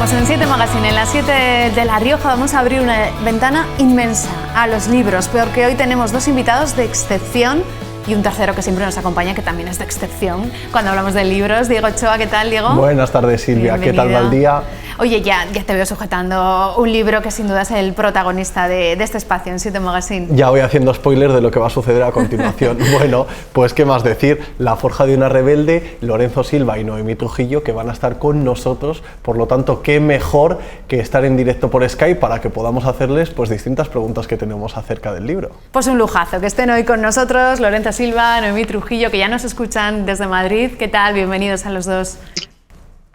Estamos en 7 Magazine, en las 7 de La Rioja. Vamos a abrir una ventana inmensa a los libros, porque hoy tenemos dos invitados de excepción y un tercero que siempre nos acompaña, que también es de excepción cuando hablamos de libros. Diego Ochoa, ¿qué tal, Diego? Buenas tardes, Silvia. Bienvenido. ¿Qué tal va el día? Oye, ya te veo sujetando un libro que sin duda es el protagonista de este espacio en 7 Magazine. Ya voy haciendo spoiler de lo que va a suceder a continuación. Bueno, pues qué más decir, La forja de una rebelde, Lorenzo Silva y Noemí Trujillo, que van a estar con nosotros, por lo tanto, qué mejor que estar en directo por Skype para que podamos hacerles pues distintas preguntas que tenemos acerca del libro. Pues un lujazo que estén hoy con nosotros Lorenzo Silva, Noemí Trujillo, que ya nos escuchan desde Madrid. ¿Qué tal? Bienvenidos a los dos.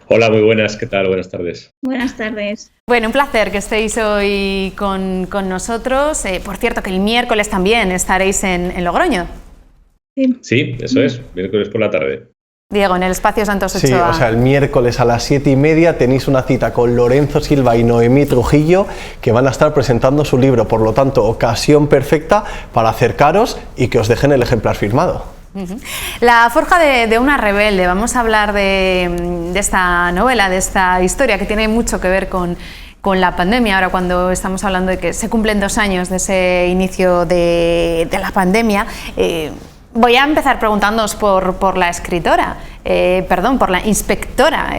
Hola, muy buenas, ¿qué tal? Buenas tardes. Buenas tardes. Bueno, un placer que estéis hoy con nosotros. Por cierto, que el miércoles también estaréis en Logroño. Sí, eso es, miércoles por la tarde. Diego, en el Espacio Santos Ochoa. Sí, o sea, el miércoles a las 7:30 tenéis una cita con Lorenzo Silva y Noemí Trujillo, que van a estar presentando su libro, por lo tanto, ocasión perfecta para acercaros y que os dejen el ejemplar firmado. La forja de una rebelde. Vamos a hablar de esta novela, de esta historia que tiene mucho que ver con la pandemia. Ahora, cuando estamos hablando de que se cumplen 2 años de ese inicio de la pandemia, voy a empezar preguntándoos por la escritora, por la inspectora.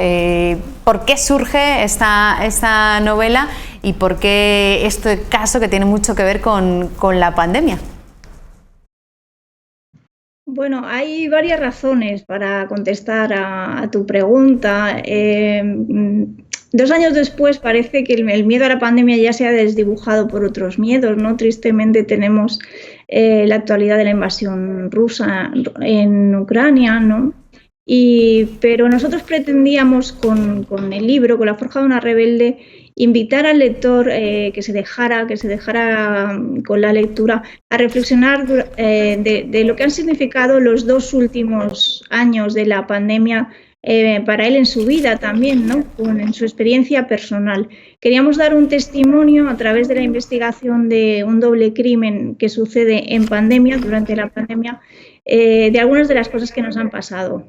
¿Por qué surge esta novela y por qué este caso que tiene mucho que ver con la pandemia? Bueno, hay varias razones para contestar a tu pregunta. 2 años después parece que el miedo a la pandemia ya se ha desdibujado por otros miedos, ¿no? Tristemente tenemos la actualidad de la invasión rusa en Ucrania, ¿no? Pero nosotros pretendíamos con el libro, con La forja de una rebelde, invitar al lector que se dejara con la lectura a reflexionar de lo que han significado los 2 últimos años de la pandemia para él en su vida también, ¿no? En su experiencia personal. Queríamos dar un testimonio a través de la investigación de un doble crimen que sucede en pandemia, durante la pandemia, de algunas de las cosas que nos han pasado.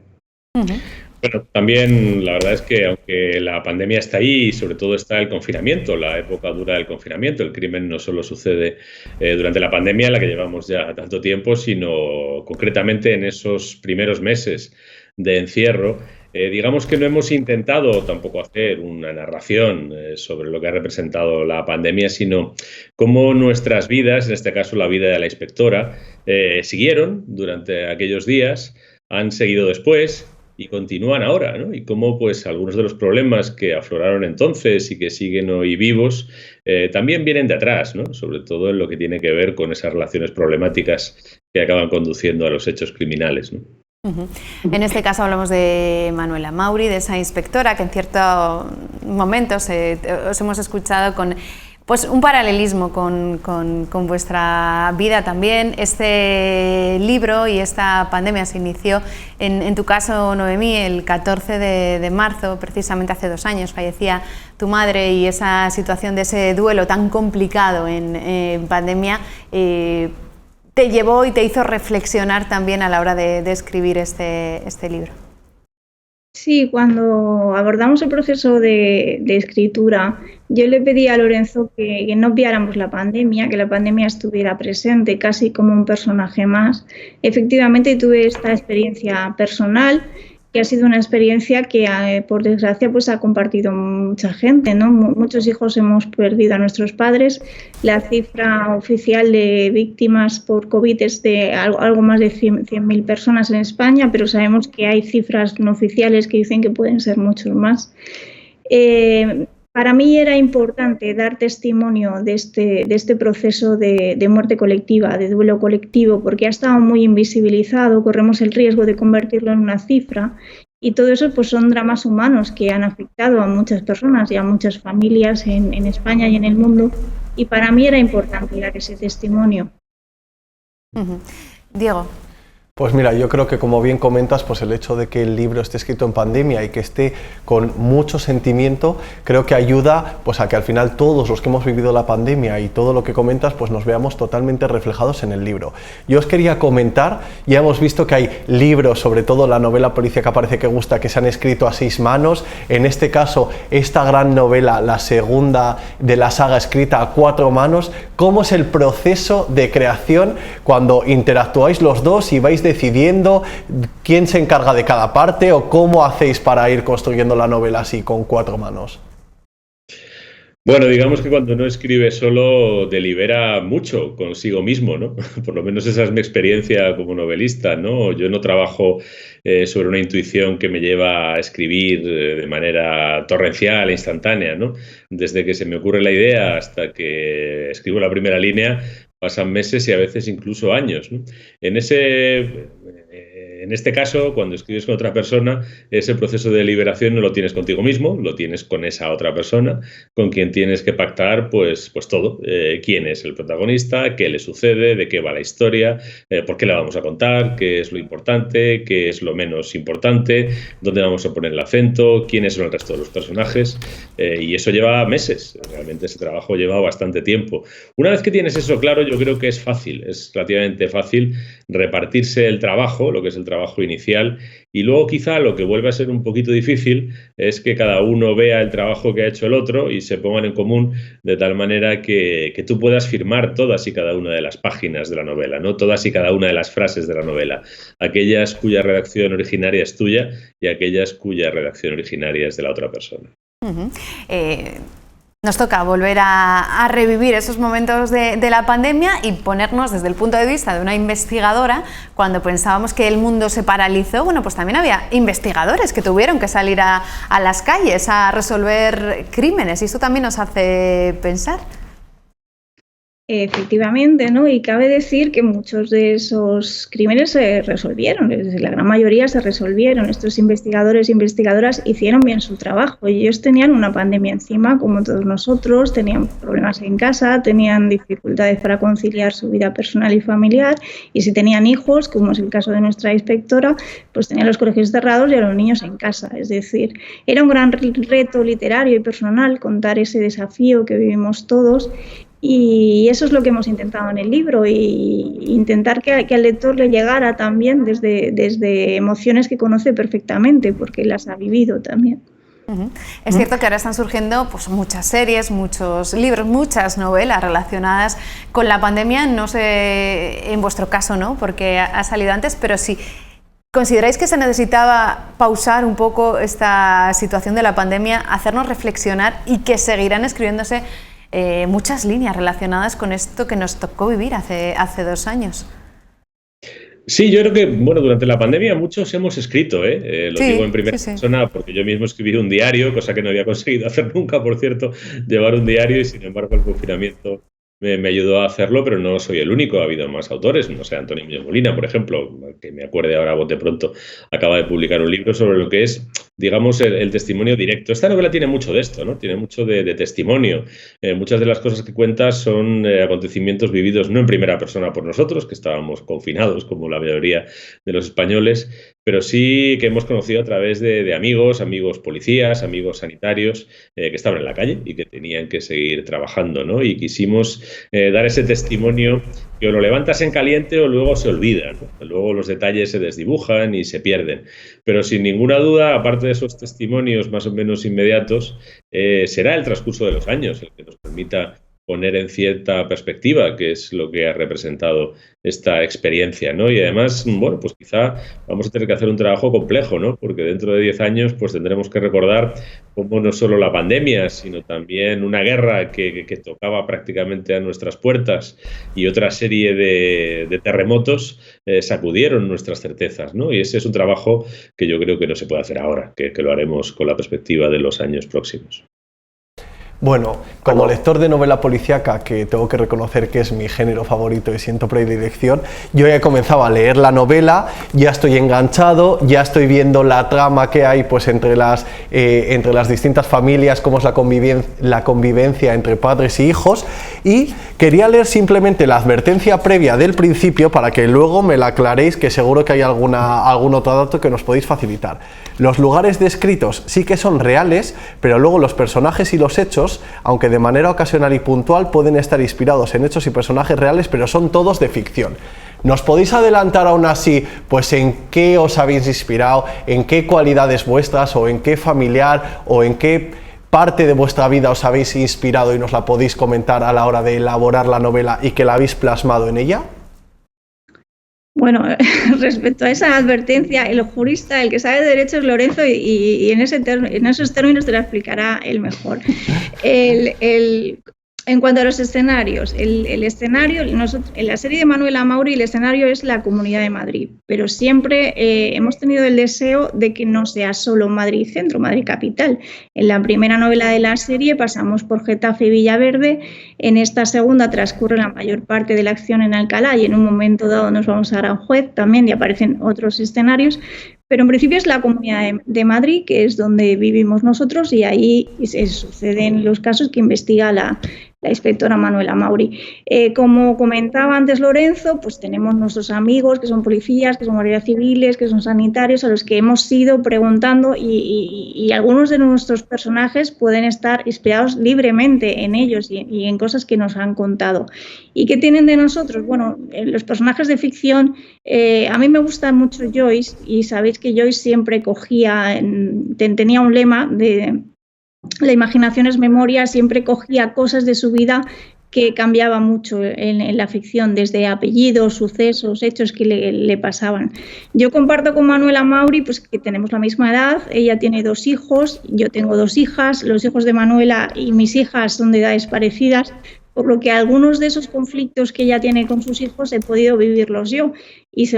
Bueno, también la verdad es que aunque la pandemia está ahí y sobre todo está el confinamiento, la época dura del confinamiento, el crimen no solo sucede durante la pandemia en la que llevamos ya tanto tiempo, sino concretamente en esos primeros meses de encierro. Digamos que no hemos intentado tampoco hacer una narración sobre lo que ha representado la pandemia, sino cómo nuestras vidas, en este caso la vida de la inspectora, siguieron durante aquellos días, han seguido después y continúan ahora, ¿no? Y cómo pues algunos de los problemas que afloraron entonces y que siguen hoy vivos también vienen de atrás, ¿no? Sobre todo en lo que tiene que ver con esas relaciones problemáticas que acaban conduciendo a los hechos criminales, ¿no? En este caso hablamos de Manuela Mauri, de esa inspectora que en ciertos momentos os hemos escuchado con pues un paralelismo con vuestra vida también. Este libro y esta pandemia se inició, en tu caso, Noemí, el 14 de marzo, precisamente hace 2 años, fallecía tu madre, y esa situación de ese duelo tan complicado en pandemia te llevó y te hizo reflexionar también a la hora de escribir este libro. Sí, cuando abordamos el proceso de escritura, yo le pedí a Lorenzo que no obviáramos la pandemia, que la pandemia estuviera presente casi como un personaje más. Efectivamente tuve esta experiencia personal, que ha sido una experiencia que por desgracia pues ha compartido mucha gente, ¿no? Muchos hijos hemos perdido a nuestros padres. La cifra oficial de víctimas por COVID es de algo más de 100.000 personas en España, pero sabemos que hay cifras no oficiales que dicen que pueden ser muchos más. Para mí era importante dar testimonio de este proceso de muerte colectiva, de duelo colectivo, porque ha estado muy invisibilizado, corremos el riesgo de convertirlo en una cifra, y todo eso pues son dramas humanos que han afectado a muchas personas y a muchas familias en España y en el mundo, y para mí era importante dar ese testimonio. Diego. Pues mira, yo creo que como bien comentas, pues el hecho de que el libro esté escrito en pandemia y que esté con mucho sentimiento, creo que ayuda pues a que al final todos los que hemos vivido la pandemia y todo lo que comentas, pues nos veamos totalmente reflejados en el libro. Yo os quería comentar, ya hemos visto que hay libros, sobre todo la novela policíaca parece que gusta, que se han escrito a 6 manos, en este caso esta gran novela, la segunda de la saga, escrita a 4 manos. ¿Cómo es el proceso de creación cuando interactuáis los dos y vais decidiendo quién se encarga de cada parte, o cómo hacéis para ir construyendo la novela así con 4 manos? Bueno, digamos que cuando no escribe solo delibera mucho consigo mismo, ¿no? Por lo menos esa es mi experiencia como novelista, ¿no? Yo no trabajo sobre una intuición que me lleva a escribir de manera torrencial e instantánea, ¿no? Desde que se me ocurre la idea hasta que escribo la primera línea pasan meses y a veces incluso años, ¿no? En este caso, cuando escribes con otra persona, ese proceso de liberación no lo tienes contigo mismo, lo tienes con esa otra persona, con quien tienes que pactar pues todo. Quién es el protagonista, qué le sucede, de qué va la historia, por qué la vamos a contar, qué es lo importante, qué es lo menos importante, dónde vamos a poner el acento, quiénes son el resto de los personajes. Y eso lleva meses, realmente ese trabajo lleva bastante tiempo. Una vez que tienes eso claro, yo creo que es fácil, es relativamente fácil repartirse el trabajo, lo que es el trabajo inicial, y luego quizá lo que vuelve a ser un poquito difícil es que cada uno vea el trabajo que ha hecho el otro y se pongan en común de tal manera que tú puedas firmar todas y cada una de las páginas de la novela, ¿no? Todas y cada una de las frases de la novela, aquellas cuya redacción originaria es tuya y aquellas cuya redacción originaria es de la otra persona. Nos toca volver a revivir esos momentos de la pandemia y ponernos desde el punto de vista de una investigadora. Cuando pensábamos que el mundo se paralizó, bueno, pues también había investigadores que tuvieron que salir a las calles a resolver crímenes, y esto también nos hace pensar. Efectivamente, ¿no? Y cabe decir que muchos de esos crímenes se resolvieron, la gran mayoría se resolvieron. Estos investigadores e investigadoras hicieron bien su trabajo. Ellos tenían una pandemia encima, como todos nosotros, tenían problemas en casa, tenían dificultades para conciliar su vida personal y familiar, y si tenían hijos, como es el caso de nuestra inspectora, pues tenían los colegios cerrados y a los niños en casa. Es decir, era un gran reto literario y personal contar ese desafío que vivimos todos. Y eso es lo que hemos intentado en el libro, y intentar que al lector le llegara también desde emociones que conoce perfectamente, porque las ha vivido también. Es cierto que ahora están surgiendo pues muchas series, muchos libros, muchas novelas relacionadas con la pandemia. No sé en vuestro caso, ¿no? Porque ha salido antes, pero sí. ¿Consideráis que se necesitaba pausar un poco esta situación de la pandemia, hacernos reflexionar, y que seguirán escribiéndose muchas líneas relacionadas con esto que nos tocó vivir hace 2 años? Sí, yo creo que durante la pandemia muchos hemos escrito, lo digo en primera persona porque yo mismo escribí un diario, cosa que no había conseguido hacer nunca, por cierto, llevar un diario, y sin embargo el confinamiento me ayudó a hacerlo, pero no soy el único, ha habido más autores, no sé, Antonio Muñoz Molina, por ejemplo, que me acuerde ahora a bote pronto, acaba de publicar un libro sobre lo que es, digamos, el testimonio directo. Esta novela tiene mucho de esto, ¿no? Tiene mucho de testimonio. Muchas de las cosas que cuenta son acontecimientos vividos no en primera persona por nosotros, que estábamos confinados como la mayoría de los españoles, pero sí que hemos conocido a través de amigos policías, amigos sanitarios que estaban en la calle y que tenían que seguir trabajando, ¿no? Y quisimos dar ese testimonio que o lo levantas en caliente o luego se olvida, ¿no? Luego los detalles se desdibujan y se pierden. Pero sin ninguna duda, aparte de esos testimonios más o menos inmediatos, será el transcurso de los años el que nos permita poner en cierta perspectiva qué es lo que ha representado esta experiencia, ¿no? Y además, pues quizá vamos a tener que hacer un trabajo complejo, ¿no? Porque dentro de 10 años pues tendremos que recordar cómo no solo la pandemia, sino también una guerra que tocaba prácticamente a nuestras puertas y otra serie de terremotos sacudieron nuestras certezas, ¿no? Y ese es un trabajo que yo creo que no se puede hacer ahora, que lo haremos con la perspectiva de los años próximos. Bueno, como lector de novela policíaca, que tengo que reconocer que es mi género favorito y siento predilección, yo ya he comenzado a leer la novela, ya estoy enganchado, ya estoy viendo la trama que hay pues entre las distintas familias, cómo es la convivencia entre padres y hijos, y Quería leer simplemente la advertencia previa del principio para que luego me la aclaréis, que seguro que hay algún otro dato que nos podéis facilitar. Los lugares descritos sí que son reales, pero luego los personajes y los hechos, aunque de manera ocasional y puntual, pueden estar inspirados en hechos y personajes reales, pero son todos de ficción. ¿Nos podéis adelantar aún así, pues en qué os habéis inspirado, en qué cualidades vuestras, o en qué familiar, o en qué parte de vuestra vida os habéis inspirado y nos la podéis comentar a la hora de elaborar la novela y que la habéis plasmado en ella? Bueno, respecto a esa advertencia, el jurista, el que sabe de derecho es Lorenzo y en esos términos te lo explicará él mejor. En cuanto a los escenarios, el escenario, en la serie de Manuela Mauri, el escenario es la Comunidad de Madrid, pero siempre hemos tenido el deseo de que no sea solo Madrid Centro, Madrid Capital. En la primera novela de la serie pasamos por Getafe y Villaverde, en esta segunda transcurre la mayor parte de la acción en Alcalá y en un momento dado nos vamos a Aranjuez también y aparecen otros escenarios. Pero en principio es la Comunidad de Madrid, que es donde vivimos nosotros, y ahí se suceden los casos que investiga la inspectora Manuela Mauri. Como comentaba antes Lorenzo, pues tenemos nuestros amigos que son policías, que son guardias civiles, que son sanitarios, a los que hemos ido preguntando y algunos de nuestros personajes pueden estar inspirados libremente en ellos y en cosas que nos han contado. ¿Y qué tienen de nosotros? Bueno, los personajes de ficción, a mí me gusta mucho Joyce, y sabéis que Joyce siempre tenía un lema de la imaginación es memoria, siempre cogía cosas de su vida que cambiaba mucho en la ficción, desde apellidos, sucesos, hechos que le pasaban. Yo comparto con Manuela Mauri pues, que tenemos la misma edad, ella tiene 2 hijos, yo tengo 2 hijas, los hijos de Manuela y mis hijas son de edades parecidas, por lo que algunos de esos conflictos que ella tiene con sus hijos he podido vivirlos yo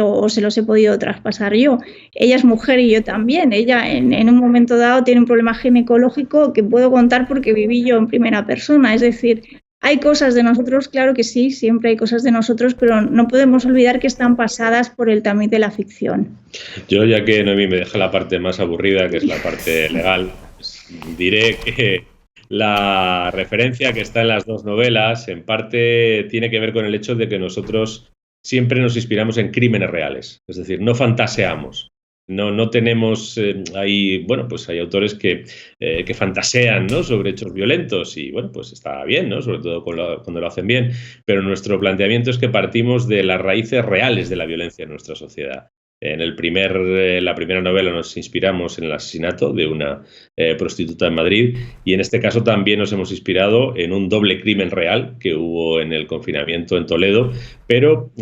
o se los he podido traspasar yo. Ella es mujer y yo también. Ella en un momento dado tiene un problema ginecológico que puedo contar porque viví yo en primera persona. Es decir, hay cosas de nosotros, claro que sí, siempre hay cosas de nosotros, pero no podemos olvidar que están pasadas por el tamiz de la ficción. Yo, ya que Noemí me deja la parte más aburrida, que es la parte legal, pues diré que la referencia que está en las 2 novelas, en parte, tiene que ver con el hecho de que nosotros siempre nos inspiramos en crímenes reales. Es decir, no fantaseamos. No tenemos hay autores que fantasean, ¿no?, sobre hechos violentos y, bueno, pues está bien, ¿no?, sobre todo cuando lo hacen bien. Pero nuestro planteamiento es que partimos de las raíces reales de la violencia en nuestra sociedad. En la primera novela nos inspiramos en el asesinato de una prostituta en Madrid y en este caso también nos hemos inspirado en un doble crimen real que hubo en el confinamiento en Toledo, pero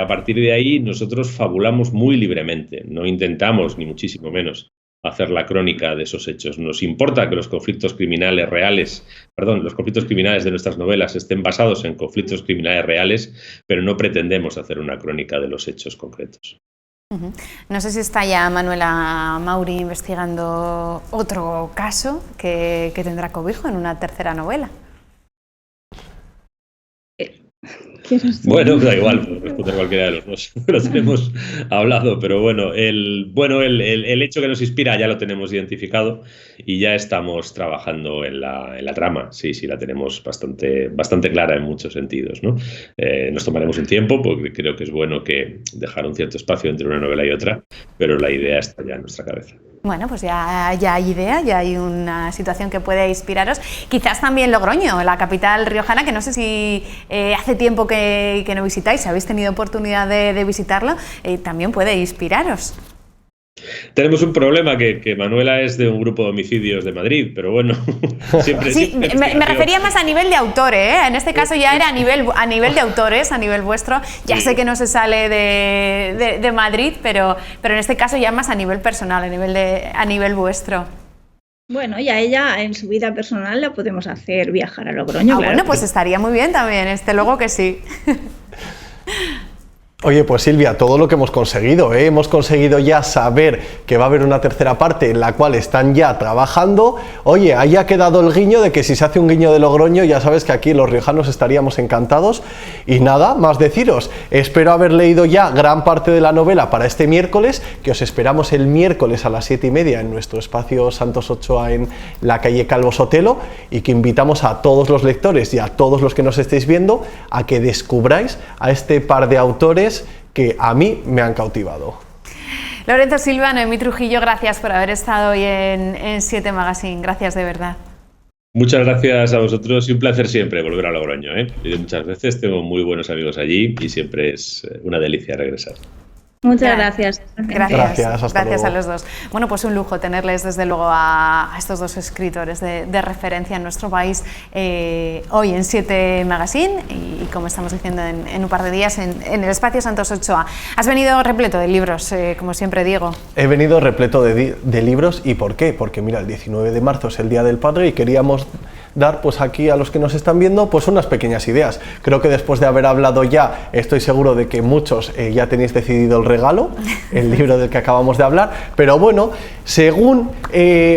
a partir de ahí nosotros fabulamos muy libremente, no intentamos ni muchísimo menos hacer la crónica de esos hechos. Nos importa que los conflictos criminales de nuestras novelas estén basados en conflictos criminales reales, pero no pretendemos hacer una crónica de los hechos concretos. No sé si está ya Manuela Mauri investigando otro caso que tendrá cobijo en una tercera novela. Bueno, da igual, puedo responder cualquiera de los dos. Lo tenemos hablado, pero bueno, el hecho que nos inspira ya lo tenemos identificado y ya estamos trabajando en la trama. Sí, la tenemos bastante clara en muchos sentidos, ¿no? Nos tomaremos un tiempo porque creo que es bueno que dejar un cierto espacio entre una novela y otra, pero la idea está ya en nuestra cabeza. Bueno, pues ya hay idea, ya hay una situación que puede inspiraros. Quizás también Logroño, la capital riojana, que no sé si hace tiempo que no visitáis, si habéis tenido oportunidad de visitarlo, también puede inspiraros. Tenemos un problema, que Manuela es de un grupo de homicidios de Madrid, pero bueno, siempre... Sí, me refería más a nivel de autores, ¿eh? En este caso ya era a nivel de autores, a nivel vuestro. Ya sé que no se sale de Madrid, pero en este caso ya más a nivel personal, a nivel vuestro. Bueno, y a ella en su vida personal la podemos hacer viajar a Logroño. Claro, bueno, pues estaría muy bien también, luego que sí. Oye, pues Silvia, todo lo que hemos conseguido, ¿eh? Hemos conseguido ya saber que va a haber una tercera parte en la cual están ya trabajando. Oye, ahí ha quedado el guiño de que si se hace un guiño de Logroño, ya sabes que aquí los riojanos estaríamos encantados. Y nada, más deciros, espero haber leído ya gran parte de la novela para este miércoles, que os esperamos el miércoles a las 7:30 en nuestro espacio Santos Ochoa en la calle Calvo Sotelo, y que invitamos a todos los lectores y a todos los que nos estéis viendo a que descubráis a este par de autores que a mí me han cautivado. Lorenzo Silva, Noemí Trujillo, gracias por haber estado hoy en 7 Magazine. Gracias de verdad. Muchas gracias a vosotros y un placer siempre volver a Logroño, ¿eh? He ido muchas veces, tengo muy buenos amigos allí y siempre es una delicia regresar. Muchas gracias. Gracias a los dos. Bueno, pues un lujo tenerles desde luego a estos dos escritores de referencia en nuestro país hoy en 7 Magazine y como estamos diciendo en un par de días en el espacio Santos Ochoa. Has venido repleto de libros, como siempre Diego. He venido repleto de libros. ¿Y por qué? Porque mira, el 19 de marzo es el Día del Padre y queríamos dar pues aquí a los que nos están viendo pues unas pequeñas ideas. Creo que después de haber hablado ya, estoy seguro de que muchos ya tenéis decidido el regalo, el libro del que acabamos de hablar, pero bueno, según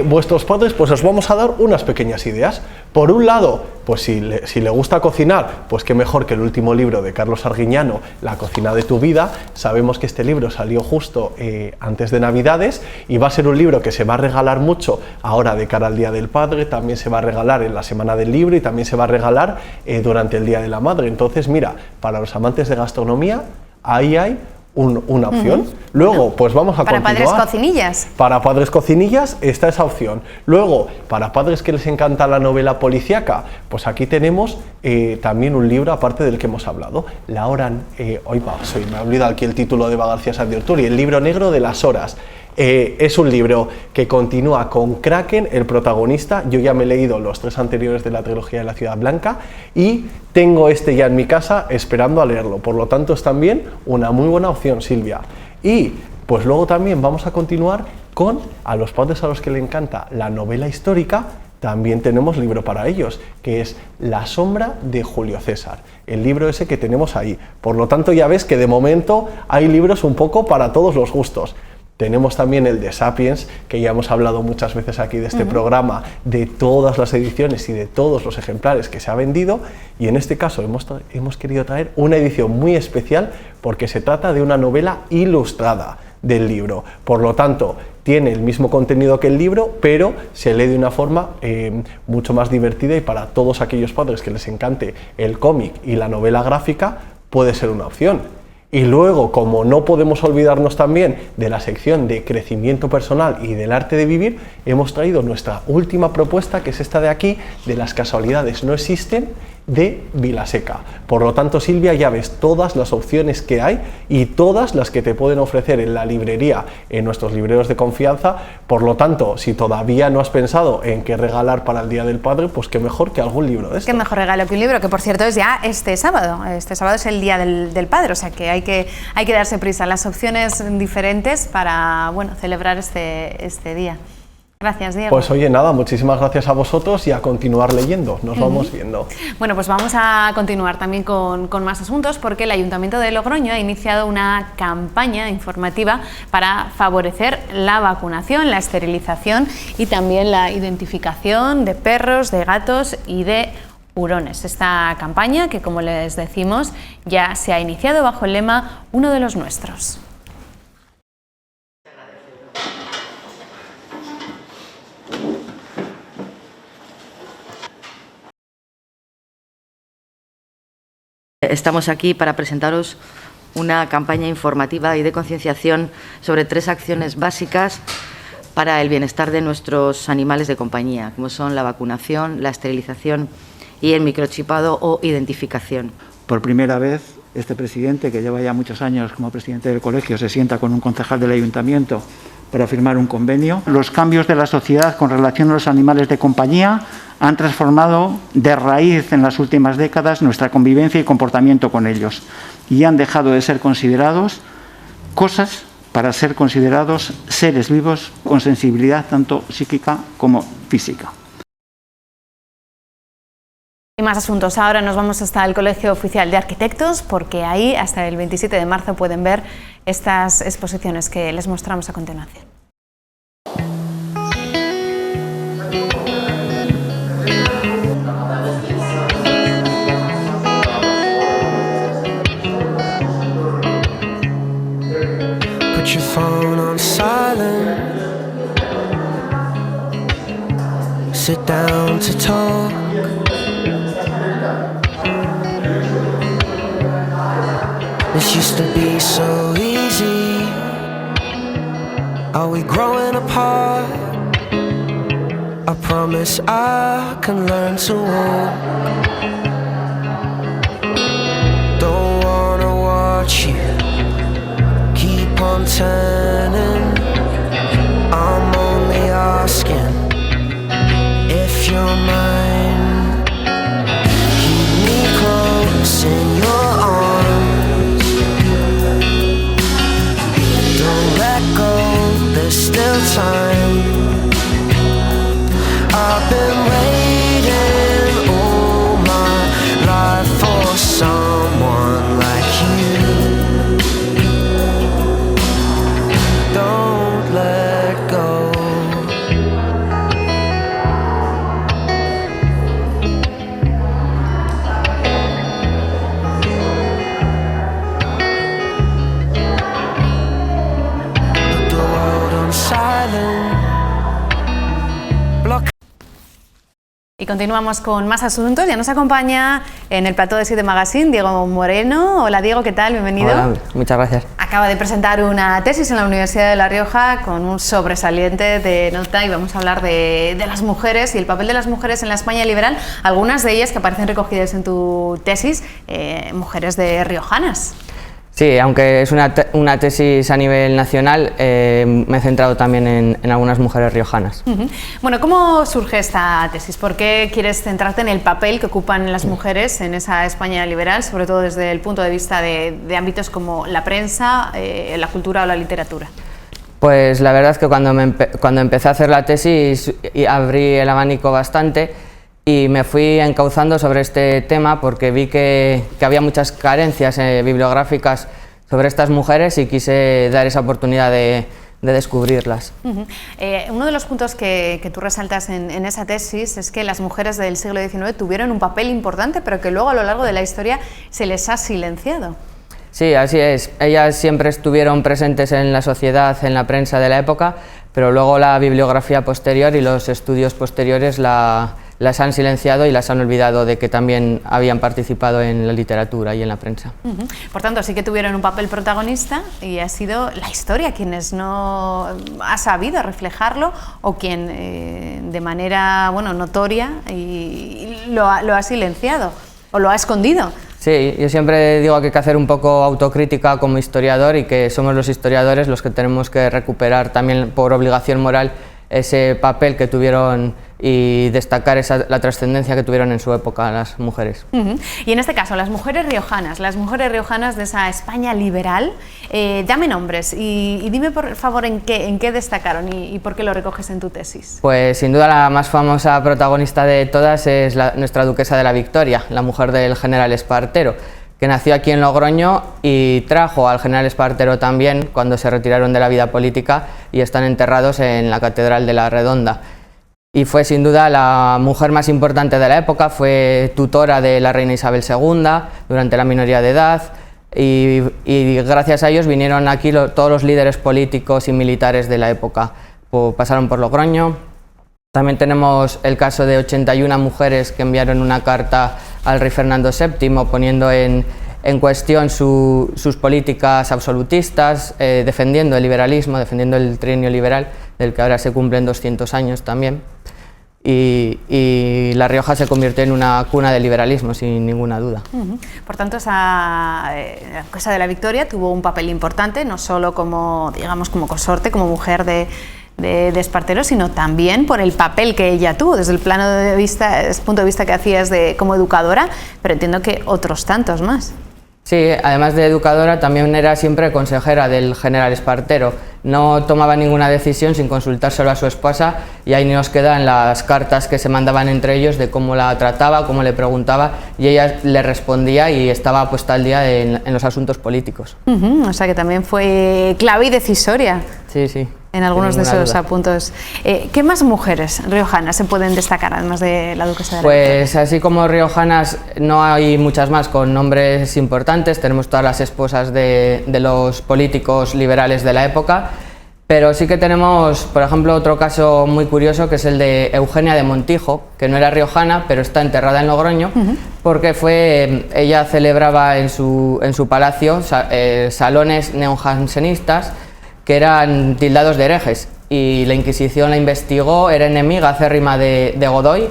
vuestros padres pues os vamos a dar unas pequeñas ideas. Por un lado, pues si le gusta cocinar, pues qué mejor que el último libro de Carlos Arguiñano, La cocina de tu vida. Sabemos que este libro salió justo antes de Navidades y va a ser un libro que se va a regalar mucho ahora de cara al Día del Padre, también se va a regalar en la Semana del Libro y también se va a regalar durante el Día de la Madre. Entonces, mira, para los amantes de gastronomía, ahí hay una opción. Luego, pues vamos a continuar. Para padres cocinillas. Para padres cocinillas está esa opción. Luego, para padres que les encanta la novela policíaca, pues aquí tenemos también un libro aparte del que hemos hablado. La hora... me ha olvidado aquí el título de Eva García Sandiorturi, El libro negro de las horas. Es un libro que continúa con Kraken, el protagonista. Yo ya me he leído los 3 anteriores de la trilogía de la Ciudad Blanca y tengo este ya en mi casa esperando a leerlo. Por lo tanto, es también una muy buena opción, Silvia. Y pues luego también vamos a continuar con, a los padres a los que le encanta la novela histórica, también tenemos libro para ellos, que es La sombra de Julio César, el libro ese que tenemos ahí. Por lo tanto, ya ves que de momento hay libros un poco para todos los gustos. Tenemos también el de Sapiens, que ya hemos hablado muchas veces aquí de este programa, de todas las ediciones y de todos los ejemplares que se ha vendido, y en este caso hemos querido traer una edición muy especial porque se trata de una novela ilustrada del libro. Por lo tanto, tiene el mismo contenido que el libro, pero se lee de una forma mucho más divertida, y para todos aquellos padres que les encante el cómic y la novela gráfica puede ser una opción. Y luego, como no podemos olvidarnos también de la sección de crecimiento personal y del arte de vivir, hemos traído nuestra última propuesta, que es esta de aquí, de Las casualidades no existen, de Vilaseca. Por lo tanto, Silvia, ya ves todas las opciones que hay y todas las que te pueden ofrecer en la librería, en nuestros libreros de confianza. Por lo tanto, si todavía no has pensado en qué regalar para el Día del Padre, pues qué mejor que algún libro de esto. Qué mejor regalo que un libro, que por cierto es ya este sábado. Este sábado es el Día del Padre, o sea que hay que darse prisa. Las opciones diferentes para, bueno, celebrar este día. Gracias, Diego. Pues oye, nada, muchísimas gracias a vosotros y a continuar leyendo. Nos vamos viendo. Bueno, pues vamos a continuar también con más asuntos, porque el Ayuntamiento de Logroño ha iniciado una campaña informativa para favorecer la vacunación, la esterilización y también la identificación de perros, de gatos y de hurones. Esta campaña, que como les decimos, ya se ha iniciado bajo el lema Uno de los nuestros. Estamos aquí para presentaros una campaña informativa y de concienciación sobre 3 acciones básicas para el bienestar de nuestros animales de compañía, como son la vacunación, la esterilización y el microchipado o identificación. Por primera vez, este presidente, que lleva ya muchos años como presidente del colegio, se sienta con un concejal del ayuntamiento para firmar un convenio. Los cambios de la sociedad con relación a los animales de compañía han transformado de raíz en las últimas décadas nuestra convivencia y comportamiento con ellos, y han dejado de ser considerados cosas para ser considerados seres vivos con sensibilidad tanto psíquica como física. Y más asuntos. Ahora nos vamos hasta el Colegio Oficial de Arquitectos, porque ahí hasta el 27 de marzo pueden ver estas exposiciones que les mostramos a continuación. Put your phone on silent. Sit down to talk. This used to be so easy. Are we growing apart? I promise I can learn to walk. Don't wanna watch you keep on turning. I'm only asking if you're mine. Keep me close in your arms. Don't let go, there's still time. I've been waiting all my life for someone like you. Don't let go. Put the world on silent. Block. Y continuamos con más asuntos. Ya nos acompaña en el plató de 7 Magazine Diego Moreno. Hola Diego, ¿qué tal? Bienvenido. Hola, muchas gracias. Acaba de presentar una tesis en la Universidad de La Rioja con un sobresaliente de nota y vamos a hablar de las mujeres y el papel de las mujeres en la España liberal, algunas de ellas que aparecen recogidas en tu tesis, mujeres de riojanas. Sí, aunque es una tesis a nivel nacional, me he centrado también en algunas mujeres riojanas. Bueno, ¿cómo surge esta tesis? ¿Por qué quieres centrarte en el papel que ocupan las mujeres en esa España liberal, sobre todo desde el punto de vista de ámbitos como la prensa, la cultura o la literatura? Pues la verdad es que cuando empecé a hacer la tesis abrí el abanico bastante y me fui encauzando sobre este tema porque vi que había muchas carencias bibliográficas sobre estas mujeres y quise dar esa oportunidad de descubrirlas. Uno de los puntos que tú resaltas en esa tesis es que las mujeres del siglo XIX tuvieron un papel importante, pero que luego a lo largo de la historia se les ha silenciado. Sí, así es. Ellas siempre estuvieron presentes en la sociedad, en la prensa de la época, pero luego la bibliografía posterior y los estudios posteriores las han silenciado y las han olvidado de que también habían participado en la literatura y en la prensa. Por tanto, sí que tuvieron un papel protagonista y ha sido la historia quienes no ha sabido reflejarlo o quien de manera notoria lo ha silenciado o lo ha escondido. Sí, yo siempre digo que hay que hacer un poco autocrítica como historiador y que somos los historiadores los que tenemos que recuperar también por obligación moral ese papel que tuvieron y destacar la trascendencia que tuvieron en su época las mujeres. Y en este caso, las mujeres riojanas de esa España liberal, dame nombres y dime por favor en qué destacaron y por qué lo recoges en tu tesis. Pues sin duda la más famosa protagonista de todas es nuestra duquesa de la Victoria, la mujer del general Espartero, que nació aquí en Logroño y trajo al general Espartero también cuando se retiraron de la vida política y están enterrados en la Catedral de la Redonda. Y fue sin duda la mujer más importante de la época, fue tutora de la reina Isabel II durante la minoría de edad y gracias a ellos vinieron aquí todos los líderes políticos y militares de la época, pasaron por Logroño. También tenemos el caso de 81 mujeres que enviaron una carta al rey Fernando VII poniendo en cuestión sus políticas absolutistas, defendiendo el liberalismo, defendiendo el trienio liberal, del que ahora se cumplen 200 años también. Y La Rioja se convirtió en una cuna del liberalismo, sin ninguna duda. Por tanto, la duquesa de la Victoria tuvo un papel importante, no solo como consorte, como mujer de Espartero, sino también por el papel que ella tuvo desde el punto de vista que hacías como educadora, pero entiendo que otros tantos más. Sí, además de educadora también era siempre consejera del general Espartero no tomaba ninguna decisión sin consultárselo a su esposa, y ahí nos quedan las cartas que se mandaban entre ellos de cómo la trataba, cómo le preguntaba, y ella le respondía y estaba puesta al día en los asuntos políticos. O sea que también fue clave y decisoria. Sí, sí. En algunos de esos apuntos. ¿Qué más mujeres riojanas se pueden destacar, además de la duquesa de la Victoria? Pues así como riojanas no hay muchas más con nombres importantes, tenemos todas las esposas de los políticos liberales de la época, pero sí que tenemos, por ejemplo, otro caso muy curioso, que es el de Eugenia de Montijo, que no era riojana, pero está enterrada en Logroño, porque ella celebraba en su palacio salones neojansenistas que eran tildados de herejes, y la Inquisición la investigó, era enemiga acérrima de Godoy,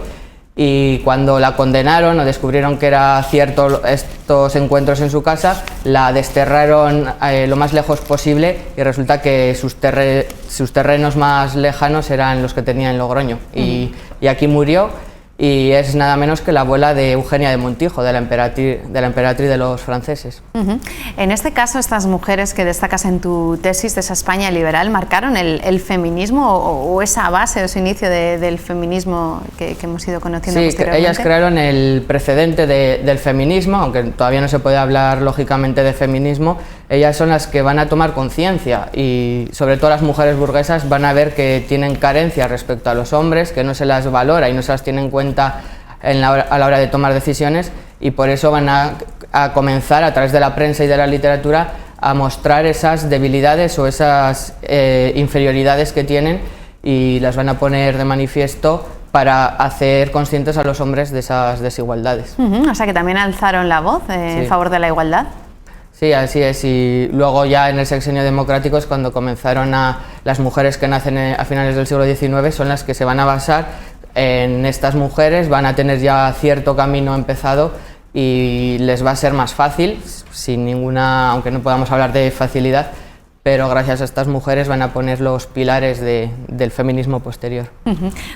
y cuando la condenaron o descubrieron que era cierto estos encuentros en su casa, la desterraron lo más lejos posible, y resulta que sus terrenos más lejanos eran los que tenía en Logroño, y aquí murió. Y es nada menos que la abuela de Eugenia de Montijo, de la emperatriz de los franceses. En este caso, estas mujeres que destacas en tu tesis de esa España liberal, ¿marcaron el feminismo o esa base o ese inicio del feminismo que hemos ido conociendo posteriormente? Sí, ellas crearon el precedente del feminismo, aunque todavía no se puede hablar lógicamente de feminismo. Ellas son las que van a tomar conciencia, y sobre todo las mujeres burguesas van a ver que tienen carencias respecto a los hombres, que no se las valora y no se las tiene en cuenta a la hora de tomar decisiones, y por eso van a comenzar a través de la prensa y de la literatura a mostrar esas debilidades o esas inferioridades que tienen, y las van a poner de manifiesto para hacer conscientes a los hombres de esas desigualdades. O sea que también alzaron la voz en favor de la igualdad. Sí, así es, y luego ya en el sexenio democrático es cuando comenzaron las mujeres que nacen a finales del siglo XIX, son las que se van a basar en estas mujeres, van a tener ya cierto camino empezado y les va a ser más fácil, aunque no podamos hablar de facilidad, pero gracias a estas mujeres van a poner los pilares del feminismo posterior.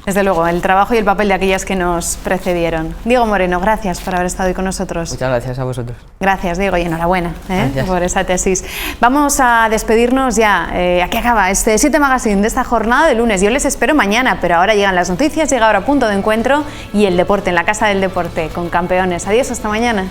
Desde luego, el trabajo y el papel de aquellas que nos precedieron. Diego Moreno, gracias por haber estado hoy con nosotros. Muchas gracias a vosotros. Gracias, Diego, y enhorabuena por esa tesis. Vamos a despedirnos ya. Aquí acaba este 7 Magazine de esta jornada de lunes. Yo les espero mañana, pero ahora llegan las noticias, llega ahora Punto de Encuentro y el deporte en la Casa del Deporte con campeones. Adiós, hasta mañana.